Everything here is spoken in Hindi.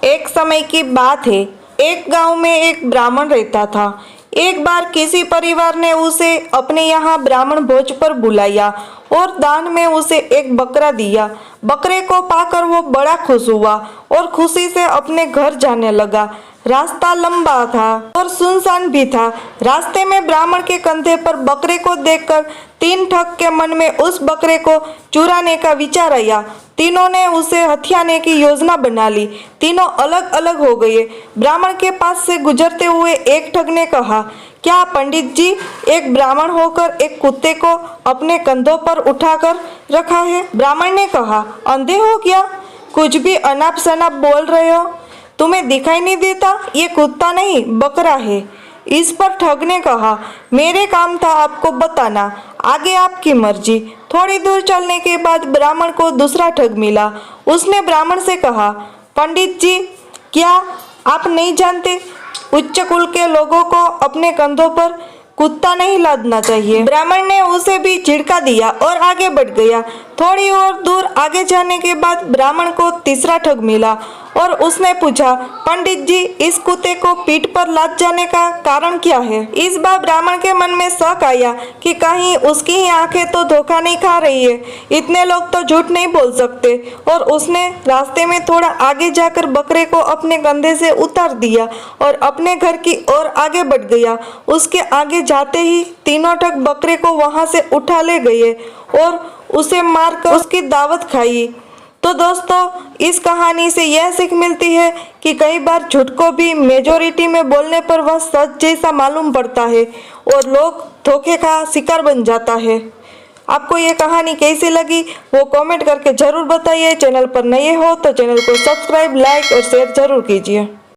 एक समय की बात है। एक गांव में एक ब्राह्मण रहता था। एक बार किसी परिवार ने उसे अपने यहाँ ब्राह्मण भोज पर बुलाया और दान में उसे एक बकरा दिया। बकरे को पाकर वो बड़ा खुश हुआ और खुशी से अपने घर जाने लगा। रास्ता लंबा था और सुनसान भी था। रास्ते में ब्राह्मण के कंधे पर बकरे को देखकर तीन ठग के मन में उस बकरे को चुराने का विचार आया। तीनों ने उसे हथियाने की योजना बना ली। तीनों अलग अलग हो गए। ब्राह्मण के पास से गुजरते हुए एक ठग ने कहा, क्या पंडित जी, एक ब्राह्मण होकर एक कुत्ते को अपने कंधों पर उठाकर रखा है? ब्राह्मण ने कहा, अंधे हो क्या? कुछ भी अनाप शनाप बोल रहे हो। तुम्हें दिखाई नहीं देता? ये कुत्ता नहीं, बकरा है। इस पर ठग ने कहा, मेरे काम था आपको बताना, आगे आपकी मर्जी। थोड़ी दूर चलने के बाद ब्राह्मण को दूसरा ठग मिला। उसने ब्राह्मण से कहा, पंडित जी, क्या आप नहीं जानते, उच्च कुल के लोगों को अपने कंधों पर कुत्ता नहीं लादना चाहिए। ब्राह्मण ने उसे भी झिड़का दिया और आगे बढ़ गया। थोड़ी और दूर आगे जाने के बाद ब्राह्मण को तीसरा ठग मिला और उसने पूछा, पंडित जी, इस कुत्ते को पीठ पर लाद जाने का कारण क्या है? इस बार ब्राह्मण के मन में शक आया कि कहीं उसकी ही आंखें तो धोखा नहीं खा रही है। इतने लोग तो झूठ नहीं बोल सकते। और उसने रास्ते में थोड़ा आगे जाकर बकरे को अपने कंधे से उतार दिया और अपने घर की ओर आगे बढ़ गया। उसके आगे जाते ही तीनों ठग बकरे को वहां से उठा ले गए और उसे मारकर उसकी दावत खाई। तो दोस्तों, इस कहानी से यह सीख मिलती है कि कई बार झूठ को भी मेजोरिटी में बोलने पर वह सच जैसा मालूम पड़ता है और लोग धोखे का शिकार बन जाता है। आपको ये कहानी कैसी लगी वो कमेंट करके ज़रूर बताइए। चैनल पर नए हो तो चैनल को सब्सक्राइब, लाइक और शेयर ज़रूर कीजिए।